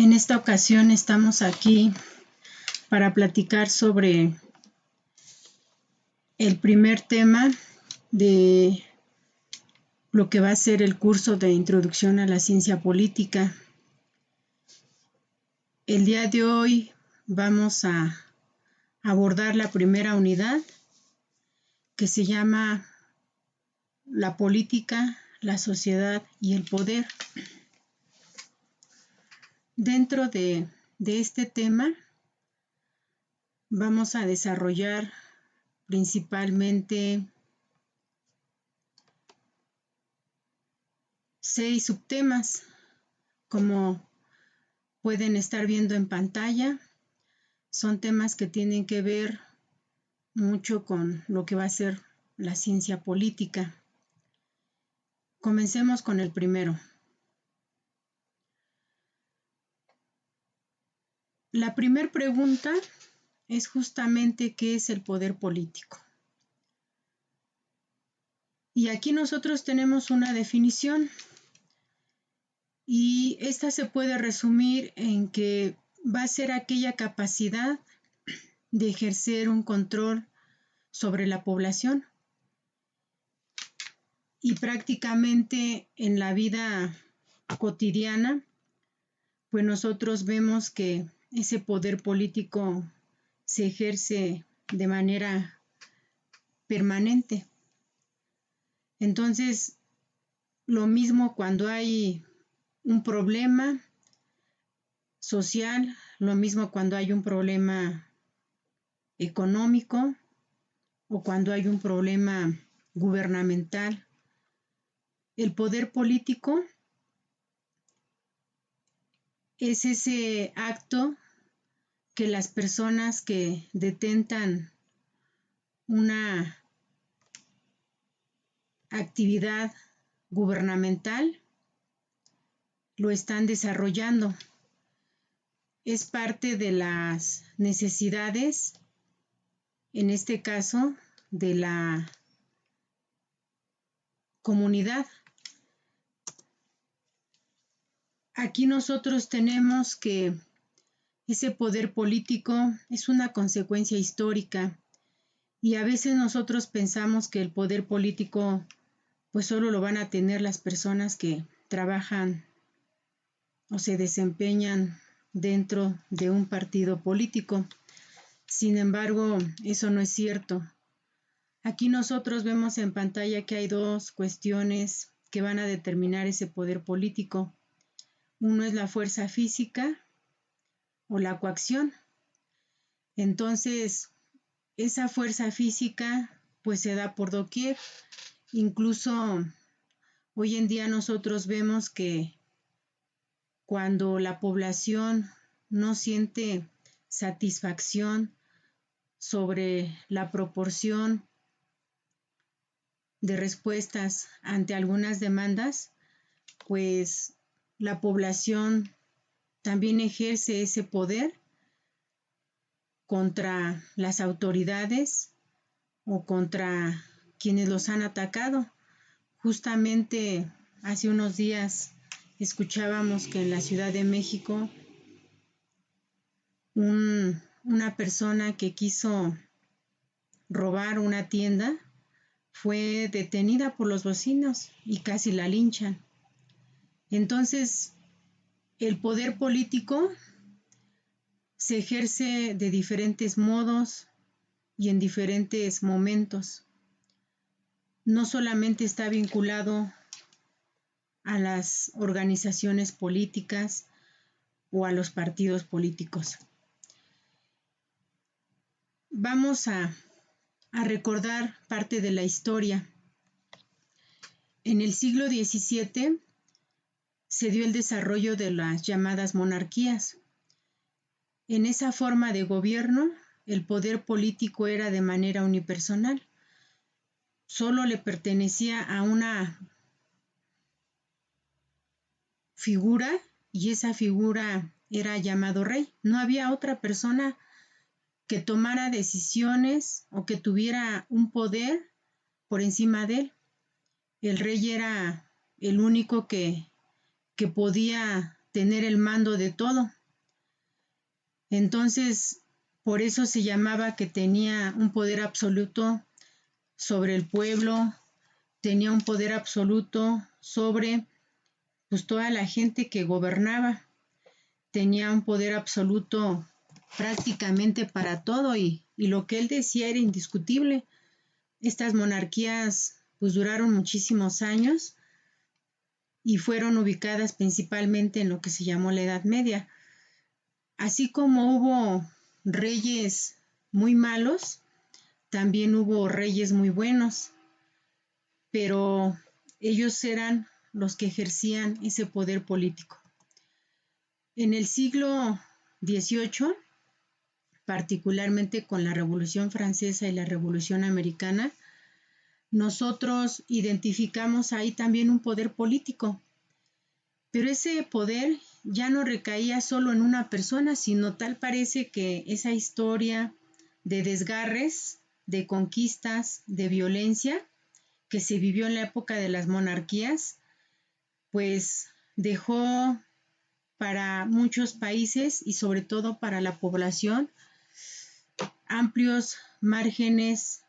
En esta ocasión estamos aquí para platicar sobre el primer tema de lo que va a ser el curso de Introducción a la Ciencia Política. El día de hoy vamos a abordar la primera unidad, que se llama La política, la sociedad y el poder. Dentro de este tema vamos a desarrollar principalmente 6 subtemas, como pueden estar viendo en pantalla. Son temas que tienen que ver mucho con lo que va a ser la ciencia política. Comencemos con el primero. La primera pregunta es justamente ¿qué es el poder político? Y aquí nosotros tenemos una definición, y esta se puede resumir en que va a ser aquella capacidad de ejercer un control sobre la población. Y prácticamente en la vida cotidiana, pues nosotros vemos que ese poder político se ejerce de manera permanente. Entonces, lo mismo cuando hay un problema social, lo mismo cuando hay un problema económico o cuando hay un problema gubernamental. El poder político es ese acto que las personas que detentan una actividad gubernamental lo están desarrollando. Es parte de las necesidades, en este caso, de la comunidad. Aquí nosotros tenemos que ese poder político es una consecuencia histórica, y a veces nosotros pensamos que el poder político pues solo lo van a tener las personas que trabajan o se desempeñan dentro de un partido político. Sin embargo, eso no es cierto. Aquí nosotros vemos en pantalla que hay dos cuestiones que van a determinar ese poder político. Uno es la fuerza física o la coacción. Entonces, esa fuerza física pues se da por doquier. Incluso hoy en día nosotros vemos que cuando la población no siente satisfacción sobre la proporción de respuestas ante algunas demandas, pues la población también ejerce ese poder contra las autoridades o contra quienes los han atacado. Justamente hace unos días escuchábamos que en la Ciudad de México una persona que quiso robar una tienda fue detenida por los vecinos y casi la linchan. Entonces, el poder político se ejerce de diferentes modos y en diferentes momentos. No solamente está vinculado a las organizaciones políticas o a los partidos políticos. Vamos a recordar parte de la historia. En el siglo XVII se dio el desarrollo de las llamadas monarquías. En esa forma de gobierno, el poder político era de manera unipersonal. Solo le pertenecía a una figura, y esa figura era llamado rey. No había otra persona que tomara decisiones o que tuviera un poder por encima de él. El rey era el único que podía tener el mando de todo. Entonces, por eso se llamaba que tenía un poder absoluto sobre el pueblo, tenía un poder absoluto sobre pues toda la gente que gobernaba, tenía un poder absoluto prácticamente para todo y lo que él decía era indiscutible. Estas monarquías pues duraron muchísimos años y fueron ubicadas principalmente en lo que se llamó la Edad Media. Así como hubo reyes muy malos, también hubo reyes muy buenos, pero ellos eran los que ejercían ese poder político. En el siglo XVIII, particularmente con la Revolución Francesa y la Revolución Americana, nosotros identificamos ahí también un poder político, pero ese poder ya no recaía solo en una persona, sino tal parece que esa historia de desgarres, de conquistas, de violencia que se vivió en la época de las monarquías, pues dejó para muchos países y sobre todo para la población amplios márgenes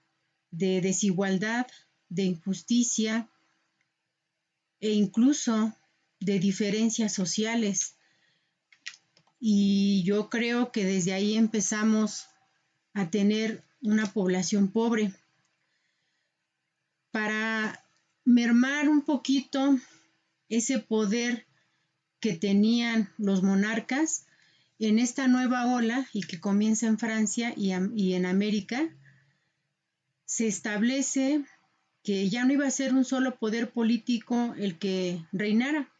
de desigualdad, de injusticia e incluso de diferencias sociales. Y yo creo que desde ahí empezamos a tener una población pobre. Para mermar un poquito ese poder que tenían los monarcas, en esta nueva ola, y que comienza en Francia y en América, se establece que ya no iba a ser un solo poder político el que reinara,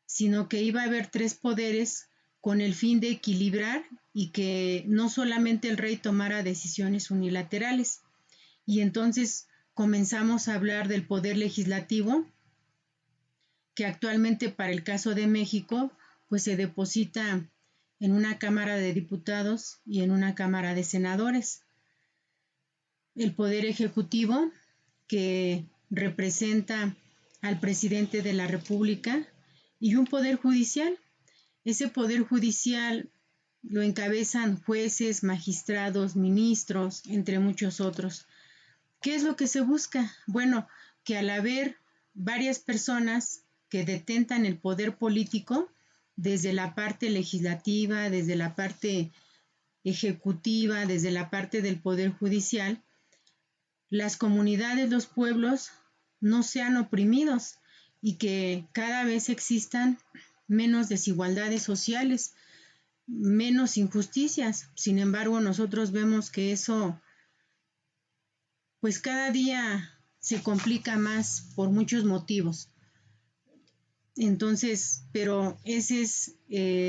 sino que iba a haber tres poderes con el fin de equilibrar y que no solamente el rey tomara decisiones unilaterales. Y entonces comenzamos a hablar del poder legislativo, que actualmente para el caso de México, pues se deposita en una Cámara de Diputados y en una Cámara de Senadores. El poder ejecutivo, que representa al presidente de la República, y un poder judicial. Ese poder judicial lo encabezan jueces, magistrados, ministros, entre muchos otros. ¿Qué es lo que se busca? Bueno, que al haber varias personas que detentan el poder político, desde la parte legislativa, desde la parte ejecutiva, desde la parte del poder judicial, las comunidades, los pueblos no sean oprimidos y que cada vez existan menos desigualdades sociales, menos injusticias. Sin embargo, nosotros vemos que eso pues cada día se complica más por muchos motivos. Entonces, pero ese es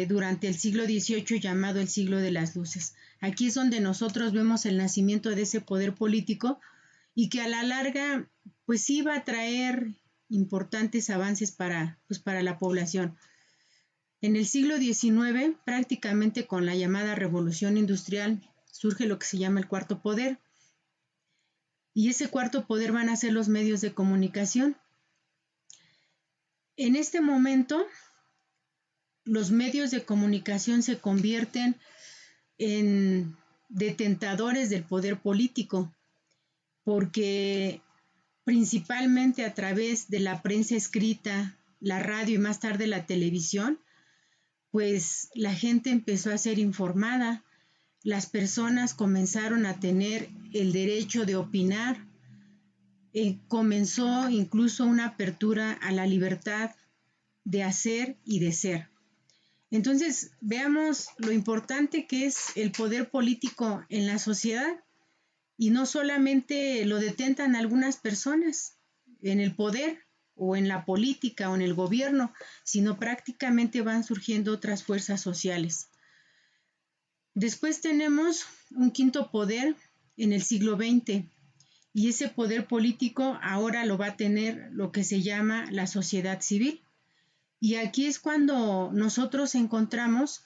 durante el siglo XVIII llamado el siglo de las luces. Aquí es donde nosotros vemos el nacimiento de ese poder político y que a la larga pues iba a traer importantes avances para la población. En el siglo XIX, prácticamente con la llamada Revolución Industrial, surge lo que se llama el cuarto poder. Y ese cuarto poder van a ser los medios de comunicación. En este momento, los medios de comunicación se convierten en detentadores del poder político, porque principalmente a través de la prensa escrita, la radio y más tarde la televisión, pues la gente empezó a ser informada, las personas comenzaron a tener el derecho de opinar, comenzó incluso una apertura a la libertad de hacer y de ser. Entonces, veamos lo importante que es el poder político en la sociedad y no solamente lo detentan algunas personas en el poder o en la política o en el gobierno, sino prácticamente van surgiendo otras fuerzas sociales. Después tenemos un quinto poder en el siglo XX y ese poder político ahora lo va a tener lo que se llama la sociedad civil. Y aquí es cuando nosotros encontramos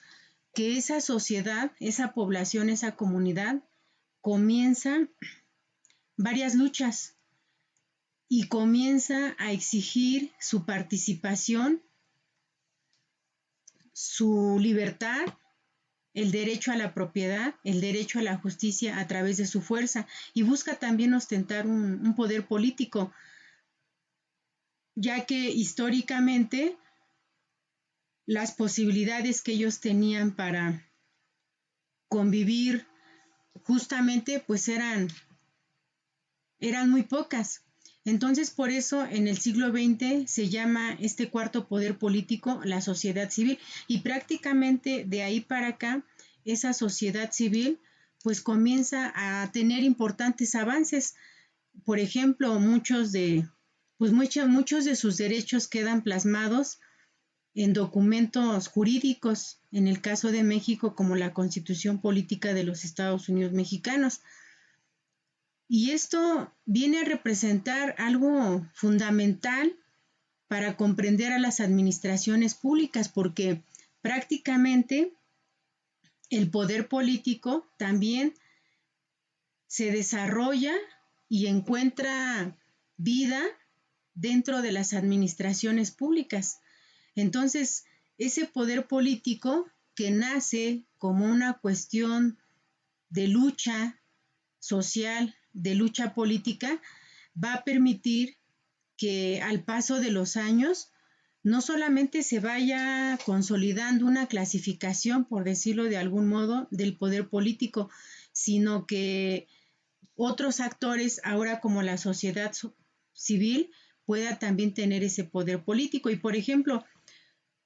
que esa sociedad, esa población, esa comunidad comienza varias luchas y comienza a exigir su participación su libertad, el derecho a la propiedad, el derecho a la justicia a través de su fuerza, y busca también ostentar un poder político, ya que históricamente las posibilidades que ellos tenían para convivir justamente pues eran muy pocas. Entonces, por eso en el siglo XX se llama este cuarto poder político la sociedad civil, y prácticamente de ahí para acá esa sociedad civil pues comienza a tener importantes avances. Por ejemplo, muchos de sus derechos quedan plasmados en documentos jurídicos, en el caso de México como la Constitución Política de los Estados Unidos Mexicanos. Y esto viene a representar algo fundamental para comprender a las administraciones públicas, porque prácticamente el poder político también se desarrolla y encuentra vida dentro de las administraciones públicas. Entonces, ese poder político que nace como una cuestión de lucha social, de lucha política, va a permitir que al paso de los años no solamente se vaya consolidando una clasificación, por decirlo de algún modo, del poder político, sino que otros actores, ahora como la sociedad civil, pueda también tener ese poder político. Y por ejemplo,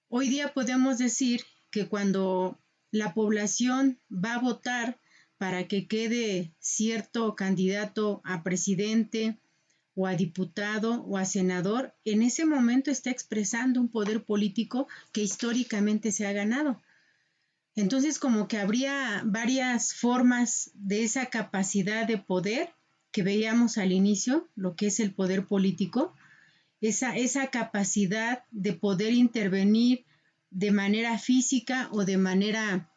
hoy día podemos decir que cuando la población va a votar para que quede cierto candidato a presidente o a diputado o a senador, en ese momento está expresando un poder político que históricamente se ha ganado. Entonces, como que habría varias formas de esa capacidad de poder que veíamos al inicio, lo que es el poder político, esa capacidad de poder intervenir de manera física o de manera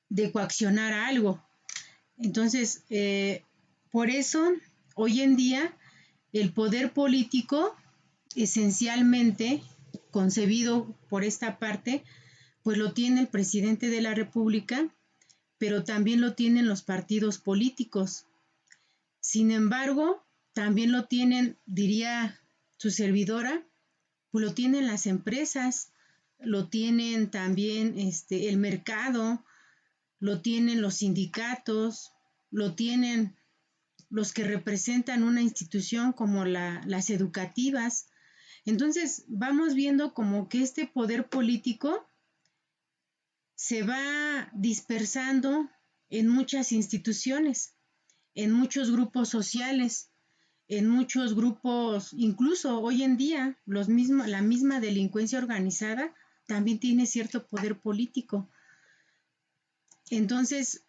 de coaccionar a algo. Entonces, por eso, hoy en día, el poder político, esencialmente concebido por esta parte, pues lo tiene el presidente de la República, pero también lo tienen los partidos políticos. Sin embargo, también lo tienen, diría su servidora, pues lo tienen las empresas, lo tienen también el mercado, lo tienen los sindicatos, lo tienen los que representan una institución como las educativas. Entonces vamos viendo como que este poder político se va dispersando en muchas instituciones, en muchos grupos sociales, en muchos grupos, incluso hoy en día la misma delincuencia organizada también tiene cierto poder político. Entonces,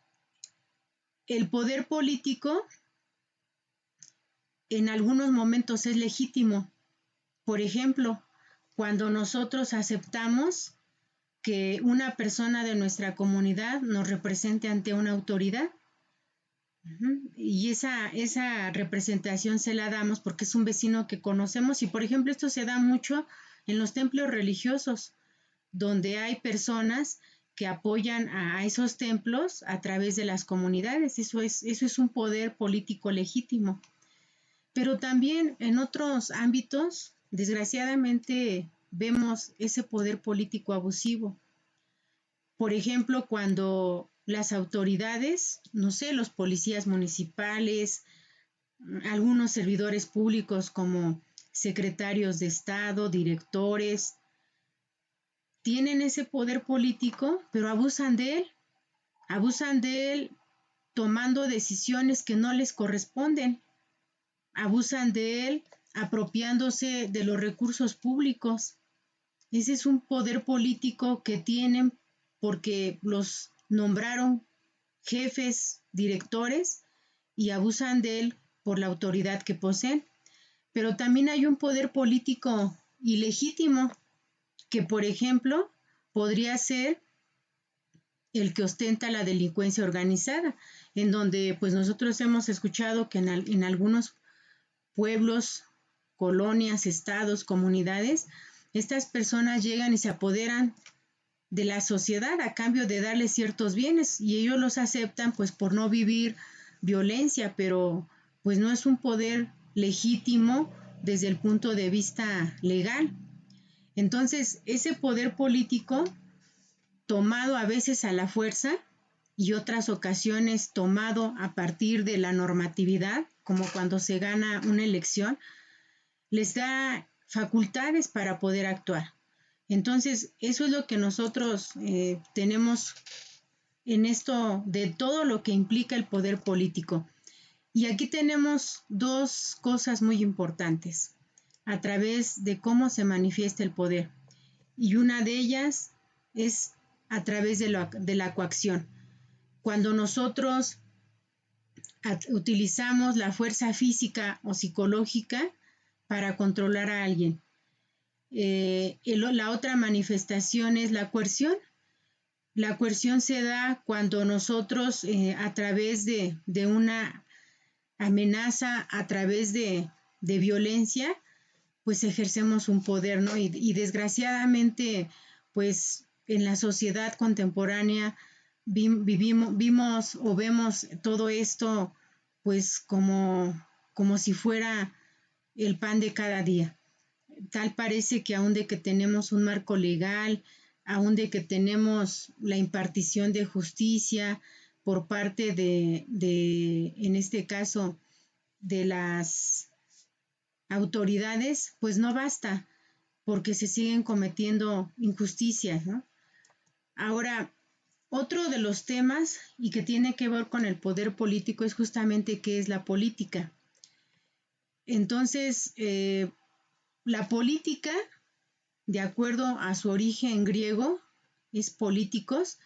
el poder político en algunos momentos es legítimo. Por ejemplo, cuando nosotros aceptamos que una persona de nuestra comunidad nos represente ante una autoridad, y esa representación se la damos porque es un vecino que conocemos, y por ejemplo esto se da mucho en los templos religiosos, donde hay personas que apoyan a esos templos a través de las comunidades. Eso es un poder político legítimo. Pero también en otros ámbitos, desgraciadamente, vemos ese poder político abusivo. Por ejemplo, cuando las autoridades, no sé, los policías municipales, algunos servidores públicos como secretarios de Estado, directores, tienen ese poder político, pero abusan de él tomando decisiones que no les corresponden, abusan de él apropiándose de los recursos públicos. Ese es un poder político que tienen porque los nombraron jefes, directores, y abusan de él por la autoridad que poseen. Pero también hay un poder político ilegítimo que, por ejemplo, podría ser el que ostenta la delincuencia organizada, en donde pues nosotros hemos escuchado que en algunos pueblos, colonias, estados, comunidades, estas personas llegan y se apoderan de la sociedad a cambio de darles ciertos bienes y ellos los aceptan pues por no vivir violencia, pero pues no es un poder legítimo desde el punto de vista legal. Entonces, ese poder político tomado a veces a la fuerza y otras ocasiones tomado a partir de la normatividad, como cuando se gana una elección, les da facultades para poder actuar. Entonces, eso es lo que nosotros tenemos en esto de todo lo que implica el poder político. Y aquí tenemos dos cosas muy importantes a través de cómo se manifiesta el poder. Y una de ellas es a través de la coacción. Cuando nosotros utilizamos la fuerza física o psicológica para controlar a alguien. La otra manifestación es la coerción. La coerción se da cuando nosotros a través de una amenaza, a través de violencia, pues ejercemos un poder, ¿no? Y desgraciadamente, pues en la sociedad contemporánea vimos o vemos todo esto pues como si fuera el pan de cada día. Tal parece que aún de que tenemos un marco legal, aún de que tenemos la impartición de justicia por parte de en este caso, de las autoridades, pues no basta, porque se siguen cometiendo injusticias, ¿no? Ahora, otro de los temas y que tiene que ver con el poder político es justamente qué es la política. Entonces, la política, de acuerdo a su origen griego, es políticos,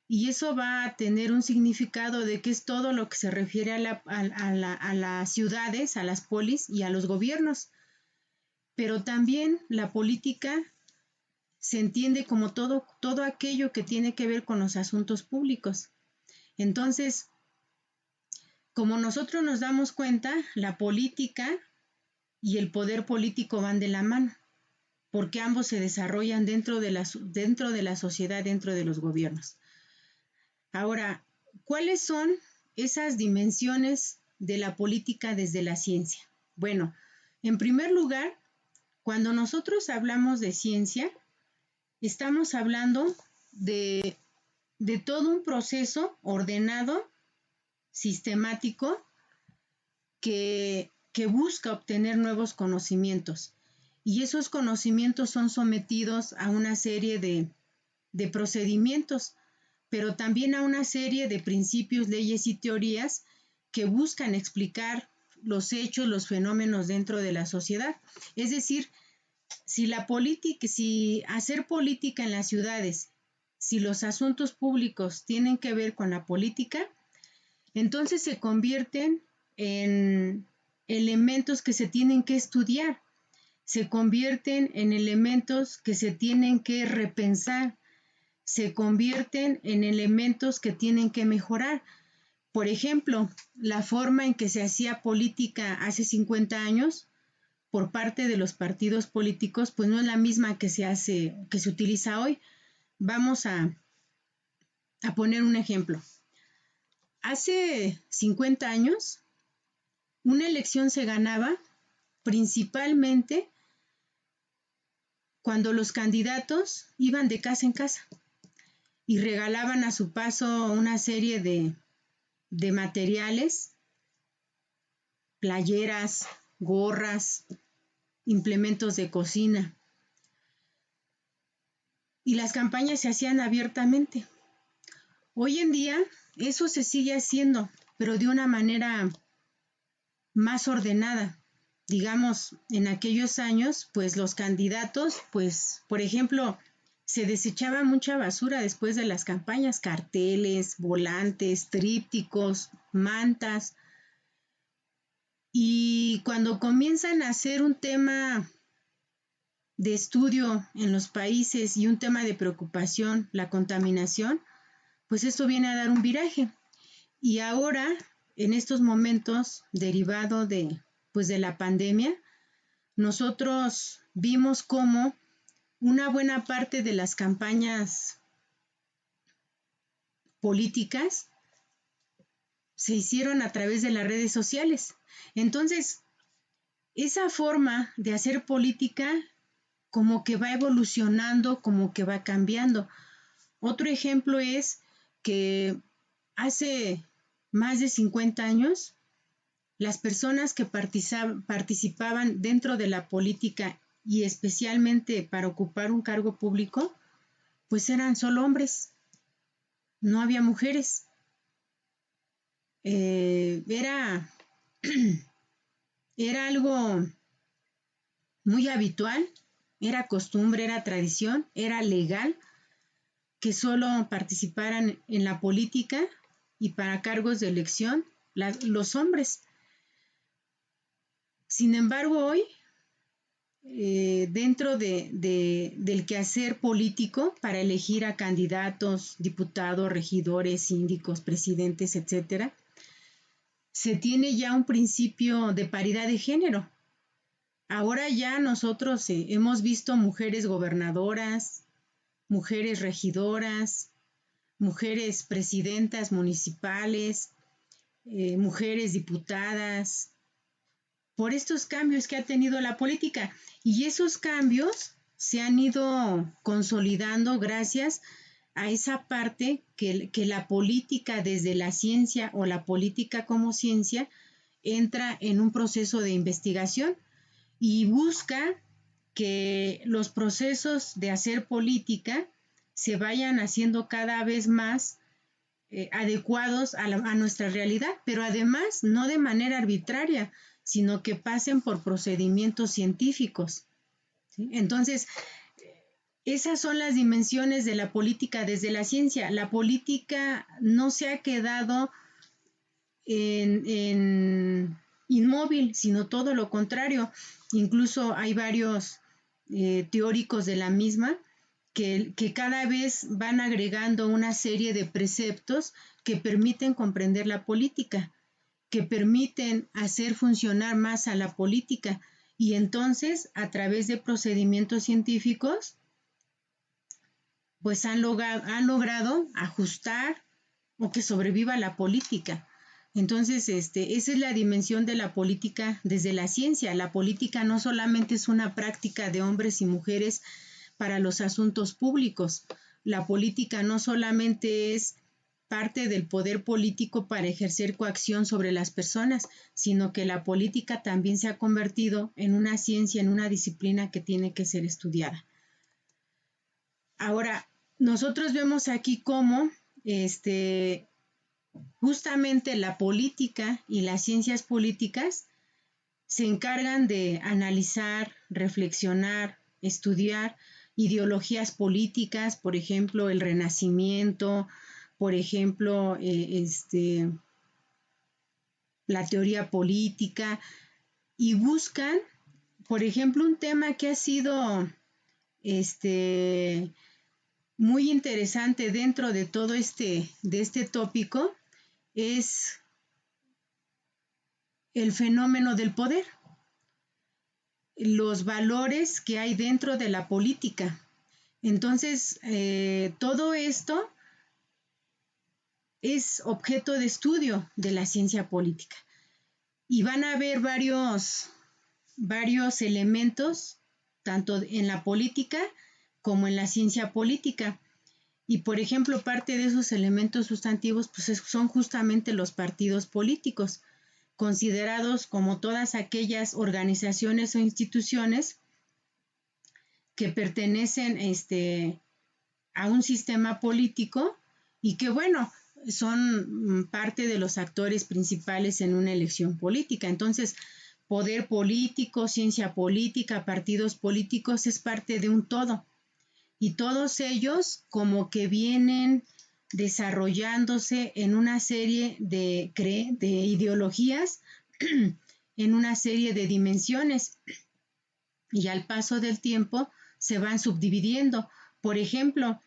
y eso va a tener un significado de que es todo lo que se refiere a las ciudades, a las polis y a los gobiernos. Pero también la política se entiende como todo aquello que tiene que ver con los asuntos públicos. Entonces, como nosotros nos damos cuenta, la política y el poder político van de la mano, porque ambos se desarrollan dentro de la sociedad, dentro de los gobiernos. Ahora, ¿cuáles son esas dimensiones de la política desde la ciencia? Bueno, en primer lugar, cuando nosotros hablamos de ciencia, estamos hablando de todo un proceso ordenado, sistemático, que busca obtener nuevos conocimientos. Y esos conocimientos son sometidos a una serie de procedimientos, pero también a una serie de principios, leyes y teorías que buscan explicar los hechos, los fenómenos dentro de la sociedad. Es decir, si hacer política en las ciudades, si los asuntos públicos tienen que ver con la política, entonces se convierten en elementos que se tienen que estudiar, se convierten en elementos que se tienen que repensar, se convierten en elementos que tienen que mejorar. Por ejemplo, la forma en que se hacía política hace 50 años por parte de los partidos políticos, pues no es la misma que se utiliza hoy. Vamos a poner un ejemplo. Hace 50 años, una elección se ganaba principalmente cuando los candidatos iban de casa en casa y regalaban a su paso una serie de materiales, playeras, gorras, implementos de cocina. Y las campañas se hacían abiertamente. Hoy en día eso se sigue haciendo, pero de una manera más ordenada. Digamos, en aquellos años, pues los candidatos, pues, por ejemplo, se desechaba mucha basura después de las campañas, carteles, volantes, trípticos, mantas. Y cuando comienzan a hacer un tema de estudio en los países y un tema de preocupación, la contaminación, pues esto viene a dar un viraje. Y ahora, en estos momentos, derivado de la pandemia, nosotros vimos cómo una buena parte de las campañas políticas se hicieron a través de las redes sociales. Entonces, esa forma de hacer política como que va evolucionando, como que va cambiando. Otro ejemplo es que hace más de 50 años, las personas que participaban dentro de la política y especialmente para ocupar un cargo público, pues eran solo hombres, no había mujeres. Era algo muy habitual, era costumbre, era tradición, era legal que solo participaran en la política y para cargos de elección los hombres. Sin embargo, hoy, dentro del quehacer político para elegir a candidatos, diputados, regidores, síndicos, presidentes, etcétera, se tiene ya un principio de paridad de género. Ahora ya nosotros hemos visto mujeres gobernadoras, mujeres regidoras, mujeres presidentas municipales, mujeres diputadas, por estos cambios que ha tenido la política. Y esos cambios se han ido consolidando gracias a esa parte que la política desde la ciencia o la política como ciencia entra en un proceso de investigación y busca que los procesos de hacer política se vayan haciendo cada vez más adecuados a nuestra realidad, pero además no de manera arbitraria, sino que pasen por procedimientos científicos, ¿sí? Entonces, esas son las dimensiones de la política desde la ciencia. La política no se ha quedado en inmóvil, sino todo lo contrario. Incluso hay varios teóricos de la misma que cada vez van agregando una serie de preceptos que permiten comprender la política, que permiten hacer funcionar más a la política y entonces a través de procedimientos científicos pues han logrado ajustar o que sobreviva la política. Entonces, esa es la dimensión de la política desde la ciencia. La política no solamente es una práctica de hombres y mujeres para los asuntos públicos. La política no solamente es parte del poder político para ejercer coacción sobre las personas, sino que la política también se ha convertido en una ciencia, en una disciplina que tiene que ser estudiada. Ahora, nosotros vemos aquí cómo justamente la política y las ciencias políticas se encargan de analizar, reflexionar, estudiar ideologías políticas, por ejemplo, el Renacimiento, por ejemplo, la teoría política, y buscan, por ejemplo, un tema que ha sido muy interesante dentro de todo este tópico, es el fenómeno del poder, los valores que hay dentro de la política. Entonces, todo esto es objeto de estudio de la ciencia política. Y van a haber varios elementos, tanto en la política como en la ciencia política. Y, por ejemplo, parte de esos elementos sustantivos pues, son justamente los partidos políticos, considerados como todas aquellas organizaciones o instituciones que pertenecen a un sistema político y que, bueno, son parte de los actores principales en una elección política. Entonces, poder político, ciencia política, partidos políticos es parte de un todo. Y todos ellos como que vienen desarrollándose en una serie de ideologías, en una serie de dimensiones. Y al paso del tiempo se van subdividiendo. Por ejemplo,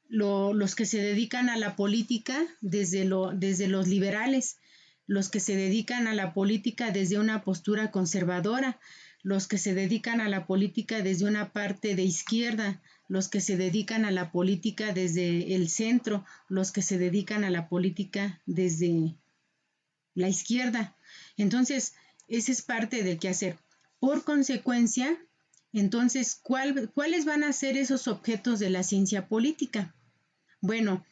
los que se dedican a la política desde los liberales, los que se dedican a la política desde una postura conservadora, los que se dedican a la política desde una parte de izquierda, los que se dedican a la política desde el centro, los que se dedican a la política desde la izquierda. Entonces, ese es parte del quehacer. Por consecuencia, entonces, ¿cuáles van a ser esos objetos de la ciencia política? Bueno,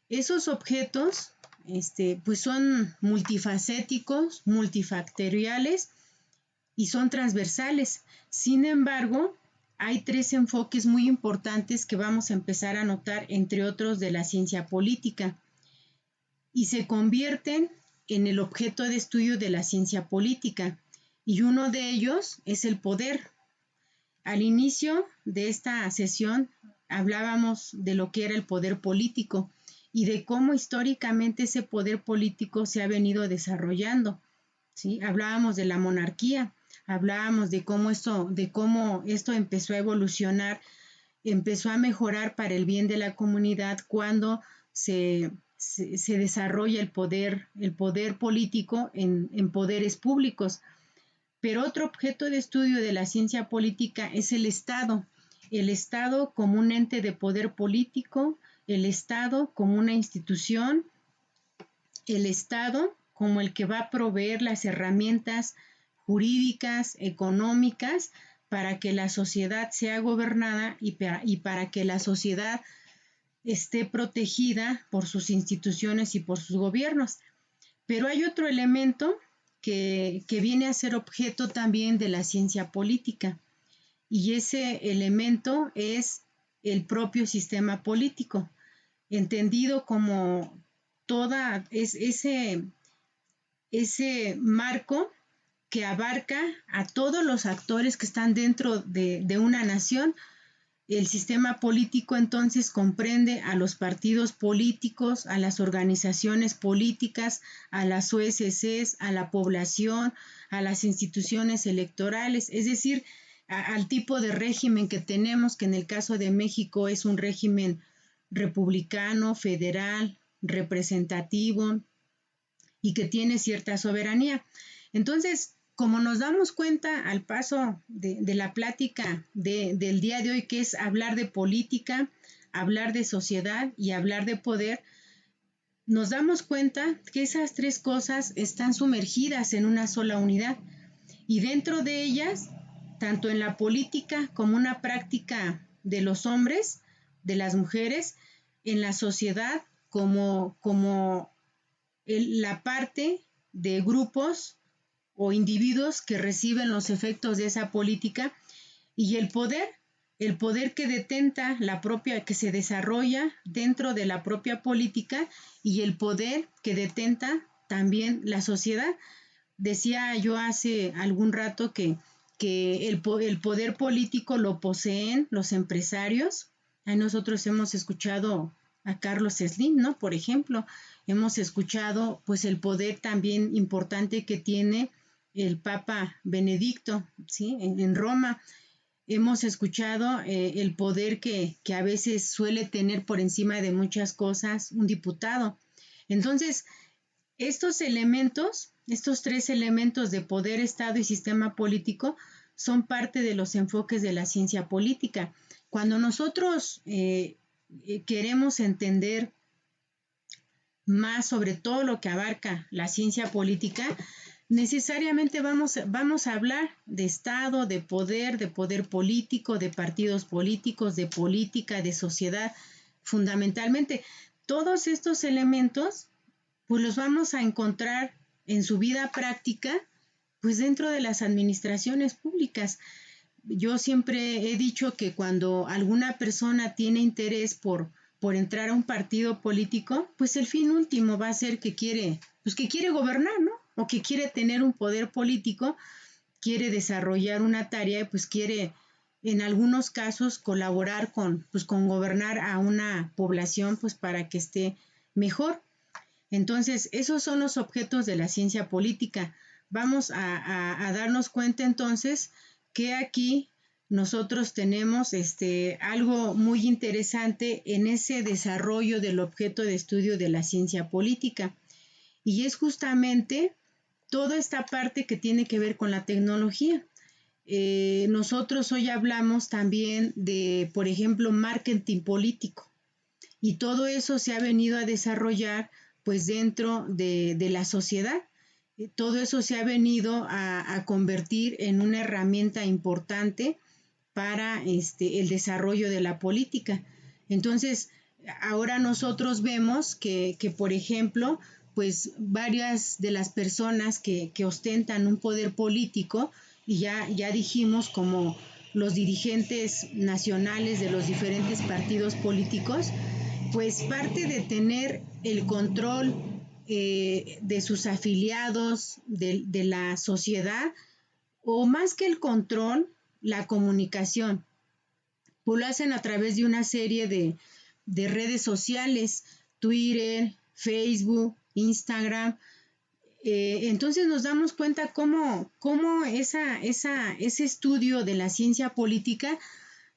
esos objetos pues son multifacéticos, multifactoriales y son transversales. Sin embargo, hay tres enfoques muy importantes que vamos a empezar a notar, entre otros, de la ciencia política, y se convierten en el objeto de estudio de la ciencia política, y uno de ellos es el poder. Al inicio de esta sesión hablábamos de lo que era el poder político y de cómo históricamente ese poder político se ha venido desarrollando, ¿sí? Hablábamos de la monarquía, hablábamos de cómo esto empezó a evolucionar, empezó a mejorar para el bien de la comunidad cuando se desarrolla el poder político en poderes públicos. Pero otro objeto de estudio de la ciencia política es el Estado como un ente de poder político, el Estado como una institución, el Estado como el que va a proveer las herramientas jurídicas, económicas, para que la sociedad sea gobernada y para que la sociedad esté protegida por sus instituciones y por sus gobiernos. Pero hay otro elemento que viene a ser objeto también de la ciencia política, y ese elemento es el propio sistema político, entendido como ese marco que abarca a todos los actores que están dentro de una nación. El sistema político entonces comprende a los partidos políticos, a las organizaciones políticas, a las OSCs, a la población, a las instituciones electorales, es decir, al tipo de régimen que tenemos, que en el caso de México es un régimen republicano, federal, representativo y que tiene cierta soberanía. Entonces, como nos damos cuenta al paso de la plática del día de hoy, que es hablar de política, hablar de sociedad y hablar de poder, nos damos cuenta que esas tres cosas están sumergidas en una sola unidad, y dentro de ellas, tanto en la política como una práctica de los hombres, de las mujeres, en la sociedad como la parte de grupos o individuos que reciben los efectos de esa política, y el poder que detenta que se desarrolla dentro de la propia política, y el poder que detenta también la sociedad. Decía yo hace algún rato que el poder político lo poseen los empresarios. Ahí nosotros hemos escuchado a Carlos Slim, ¿no? Por ejemplo, hemos escuchado pues el poder también importante que tiene el Papa Benedicto, ¿sí? En Roma. Hemos escuchado el poder que a veces suele tener por encima de muchas cosas un diputado. Entonces, estos tres elementos de poder, Estado y sistema político son parte de los enfoques de la ciencia política. Cuando nosotros queremos entender más sobre todo lo que abarca la ciencia política, necesariamente vamos a hablar de Estado, de poder político, de partidos políticos, de política, de sociedad. Fundamentalmente, todos estos elementos pues los vamos a encontrar en su vida práctica pues dentro de las administraciones públicas. Yo siempre he dicho que cuando alguna persona tiene interés por entrar a un partido político, pues el fin último va a ser que quiere gobernar, ¿no? O que quiere tener un poder político, quiere desarrollar una tarea y pues quiere en algunos casos colaborar con gobernar a una población pues para que esté mejor. Entonces, esos son los objetos de la ciencia política. Vamos a darnos cuenta entonces que aquí nosotros tenemos algo muy interesante en ese desarrollo del objeto de estudio de la ciencia política. Y es justamente toda esta parte que tiene que ver con la tecnología. nosotros hoy hablamos también de, por ejemplo, marketing político. Y todo eso se ha venido a desarrollar pues dentro de la sociedad. Todo eso se ha venido a convertir en una herramienta importante para el desarrollo de la política. Entonces, ahora nosotros vemos que por ejemplo, pues varias de las personas que ostentan un poder político, y ya dijimos como los dirigentes nacionales de los diferentes partidos políticos, pues parte de tener el control de sus afiliados, de la sociedad, o más que el control, la comunicación. Pues lo hacen a través de una serie de redes sociales, Twitter, Facebook, Instagram. Entonces nos damos cuenta cómo ese estudio de la ciencia política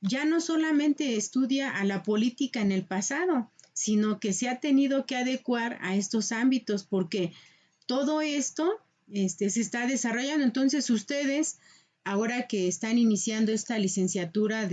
ya no solamente estudia a la política en el pasado, sino que se ha tenido que adecuar a estos ámbitos, porque todo esto se está desarrollando. Entonces ustedes, ahora que están iniciando esta licenciatura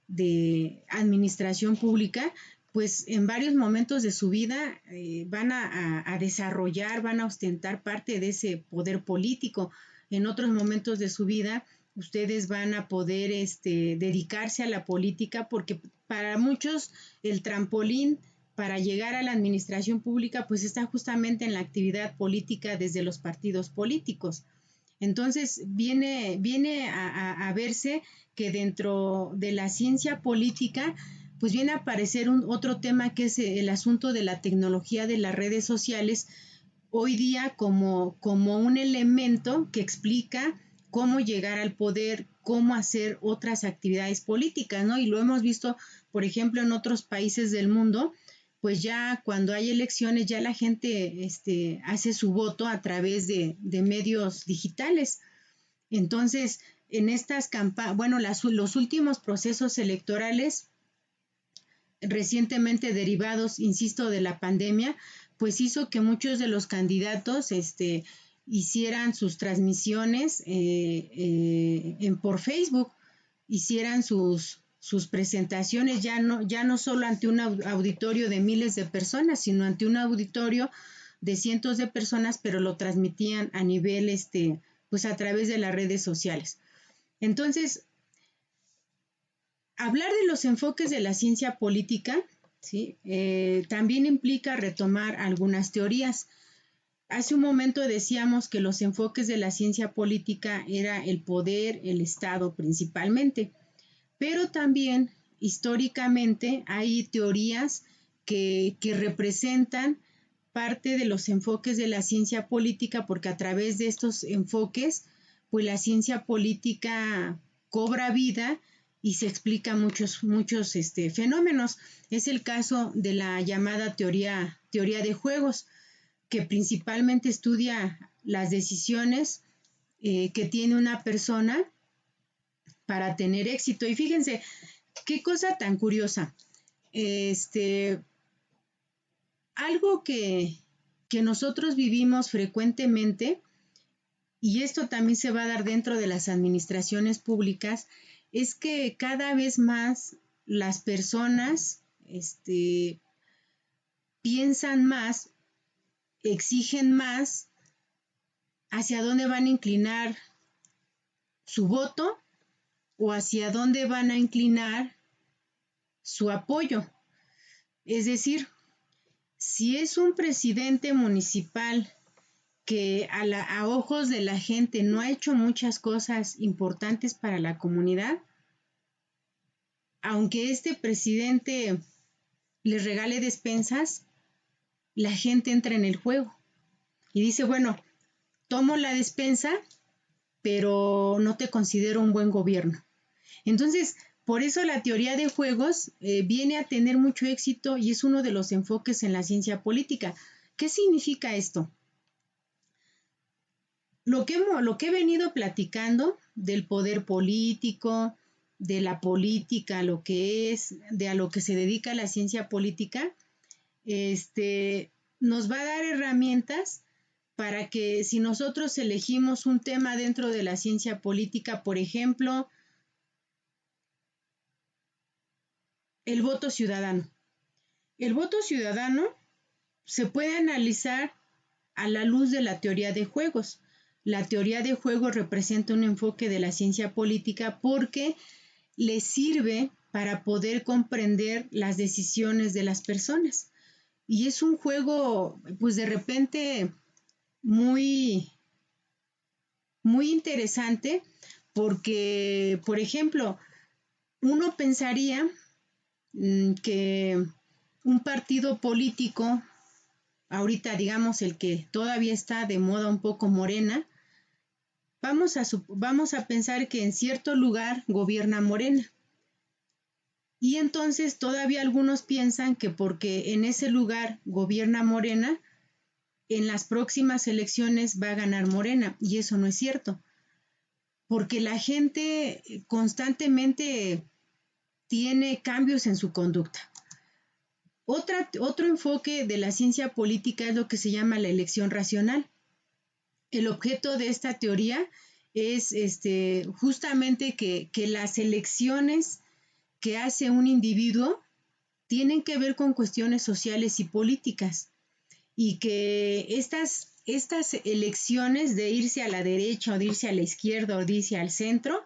de administración pública, pues en varios momentos de su vida van a desarrollar, van a ostentar parte de ese poder político. En otros momentos de su vida ustedes van a poder dedicarse a la política, porque para muchos el trampolín para llegar a la administración pública pues está justamente en la actividad política desde los partidos políticos. Entonces viene a verse que dentro de la ciencia política pues viene a aparecer otro tema, que es el asunto de la tecnología de las redes sociales, hoy día como un elemento que explica cómo llegar al poder, cómo hacer otras actividades políticas, ¿no? Y lo hemos visto, por ejemplo, en otros países del mundo, pues ya cuando hay elecciones ya la gente hace su voto a través de medios digitales. Entonces, en estas campañas, bueno, los últimos procesos electorales recientemente derivados, insisto, de la pandemia, pues hizo que muchos de los candidatos hicieran sus transmisiones por Facebook, hicieran sus presentaciones ya no solo ante un auditorio de miles de personas, sino ante un auditorio de cientos de personas, pero lo transmitían a nivel, pues a través de las redes sociales. Entonces, hablar de los enfoques de la ciencia política, ¿sí? También implica retomar algunas teorías. Hace un momento decíamos que los enfoques de la ciencia política era el poder, el Estado principalmente, pero también históricamente hay teorías que representan parte de los enfoques de la ciencia política, porque a través de estos enfoques, pues la ciencia política cobra vida y se explica muchos fenómenos. Es el caso de la llamada teoría de juegos, que principalmente estudia las decisiones que tiene una persona para tener éxito. Y fíjense, qué cosa tan curiosa. Algo que nosotros vivimos frecuentemente, y esto también se va a dar dentro de las administraciones públicas, es que cada vez más las personas piensan más, exigen más hacia dónde van a inclinar su voto o hacia dónde van a inclinar su apoyo. Es decir, si es un presidente municipal que a ojos de la gente no ha hecho muchas cosas importantes para la comunidad, aunque este presidente les regale despensas, la gente entra en el juego y dice, bueno, tomo la despensa, pero no te considero un buen gobierno. Entonces, por eso la teoría de juegos viene a tener mucho éxito y es uno de los enfoques en la ciencia política. ¿Qué significa esto? Lo que he venido platicando del poder político, de la política, lo que es, a lo que se dedica la ciencia política, nos va a dar herramientas para que si nosotros elegimos un tema dentro de la ciencia política, por ejemplo, el voto ciudadano. El voto ciudadano se puede analizar a la luz de la teoría de juegos. La teoría de juegos representa un enfoque de la ciencia política porque le sirve para poder comprender las decisiones de las personas. Y es un juego, pues de repente, muy, muy interesante porque, por ejemplo, uno pensaría que un partido político, ahorita digamos el que todavía está de moda un poco Morena, vamos a pensar que en cierto lugar gobierna Morena. Y entonces todavía algunos piensan que porque en ese lugar gobierna Morena, en las próximas elecciones va a ganar Morena. Y eso no es cierto. Porque la gente constantemente tiene cambios en su conducta. Otro enfoque de la ciencia política es lo que se llama la elección racional. El objeto de esta teoría es justamente que las elecciones que hace un individuo tienen que ver con cuestiones sociales y políticas y que estas elecciones de irse a la derecha o de irse a la izquierda o de irse al centro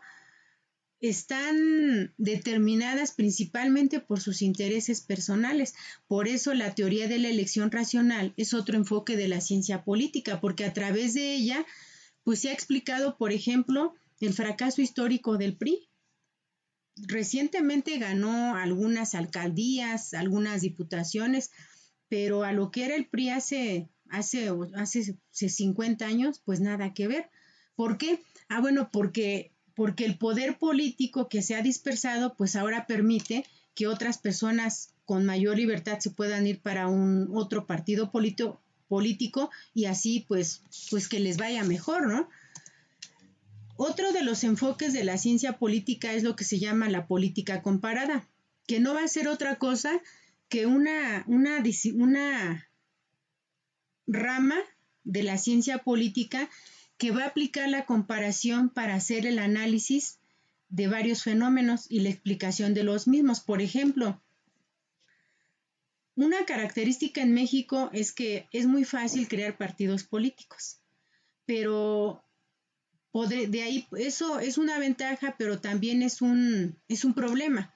están determinadas principalmente por sus intereses personales. Por eso la teoría de la elección racional es otro enfoque de la ciencia política, porque a través de ella pues se ha explicado, por ejemplo, el fracaso histórico del PRI. Recientemente ganó algunas alcaldías, algunas diputaciones, pero a lo que era el PRI hace 50 años, pues nada que ver. ¿Por qué? Bueno, porque el poder político que se ha dispersado, pues ahora permite que otras personas con mayor libertad se puedan ir para un otro partido político y así pues que les vaya mejor, ¿no? Otro de los enfoques de la ciencia política es lo que se llama la política comparada, que no va a ser otra cosa que una rama de la ciencia política que va a aplicar la comparación para hacer el análisis de varios fenómenos y la explicación de los mismos. Por ejemplo, una característica en México es que es muy fácil crear partidos políticos, pero de ahí eso es una ventaja, pero también es un problema,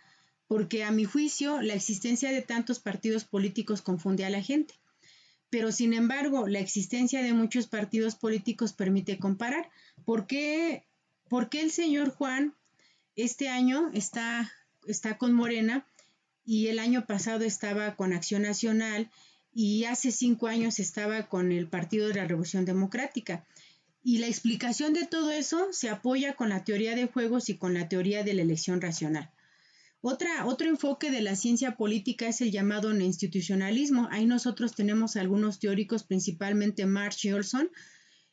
porque a mi juicio la existencia de tantos partidos políticos confunde a la gente. Pero sin embargo, la existencia de muchos partidos políticos permite comparar. ¿Por qué el señor Juan este año está con Morena y el año pasado estaba con Acción Nacional y hace 5 años estaba con el Partido de la Revolución Democrática? Y la explicación de todo eso se apoya con la teoría de juegos y con la teoría de la elección racional. Otro enfoque de la ciencia política es el llamado neoinstitucionalismo. Ahí nosotros tenemos algunos teóricos, principalmente Marx y Olson,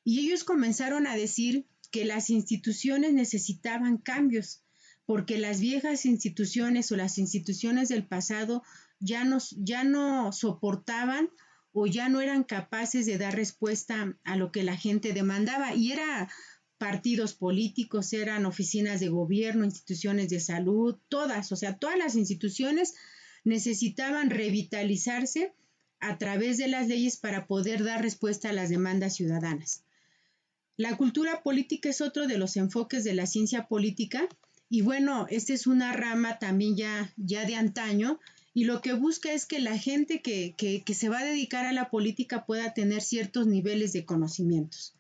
y ellos comenzaron a decir que las instituciones necesitaban cambios, porque las viejas instituciones o las instituciones del pasado ya no soportaban o ya no eran capaces de dar respuesta a lo que la gente demandaba. Y era partidos políticos, eran oficinas de gobierno, instituciones de salud, todas las instituciones necesitaban revitalizarse a través de las leyes para poder dar respuesta a las demandas ciudadanas. La cultura política es otro de los enfoques de la ciencia política y bueno, esta es una rama también ya de antaño y lo que busca es que la gente que se va a dedicar a la política pueda tener ciertos niveles de conocimientos.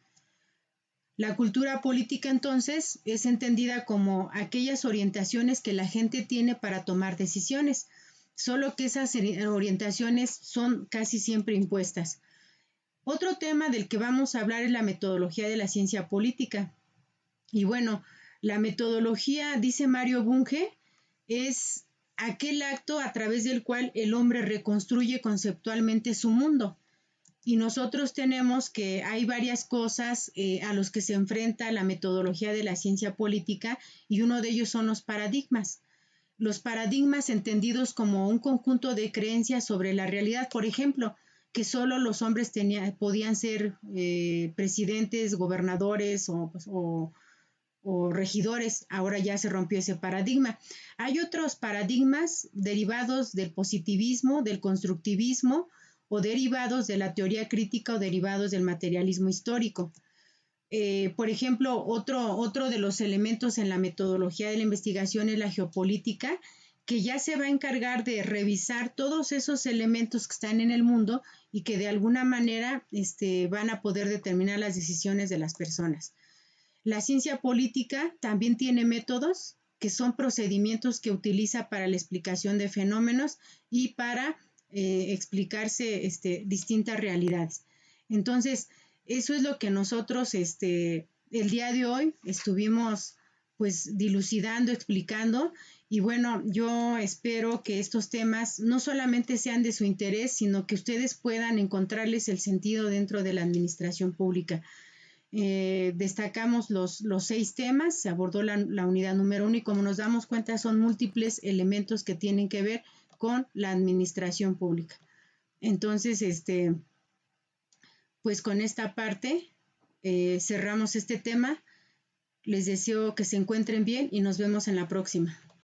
La cultura política entonces es entendida como aquellas orientaciones que la gente tiene para tomar decisiones, solo que esas orientaciones son casi siempre impuestas. Otro tema del que vamos a hablar es la metodología de la ciencia política. Y bueno, la metodología, dice Mario Bunge, es aquel acto a través del cual el hombre reconstruye conceptualmente su mundo. Y nosotros tenemos que hay varias cosas a los que se enfrenta la metodología de la ciencia política y uno de ellos son los paradigmas. Los paradigmas entendidos como un conjunto de creencias sobre la realidad. Por ejemplo, que solo los hombres podían ser presidentes, gobernadores o regidores. Ahora ya se rompió ese paradigma. Hay otros paradigmas derivados del positivismo, del constructivismo, o derivados de la teoría crítica o derivados del materialismo histórico. Por ejemplo, otro de los elementos en la metodología de la investigación es la geopolítica, que ya se va a encargar de revisar todos esos elementos que están en el mundo y que de alguna manera van a poder determinar las decisiones de las personas. La ciencia política también tiene métodos que son procedimientos que utiliza para la explicación de fenómenos y para explicarse distintas realidades. Entonces, eso es lo que nosotros el día de hoy estuvimos pues dilucidando, explicando, y bueno, yo espero que estos temas no solamente sean de su interés, sino que ustedes puedan encontrarles el sentido dentro de la administración pública. Destacamos los 6 temas, se abordó la unidad número 1 y como nos damos cuenta son múltiples elementos que tienen que ver con la administración pública. Entonces, pues con esta parte cerramos este tema. Les deseo que se encuentren bien y nos vemos en la próxima.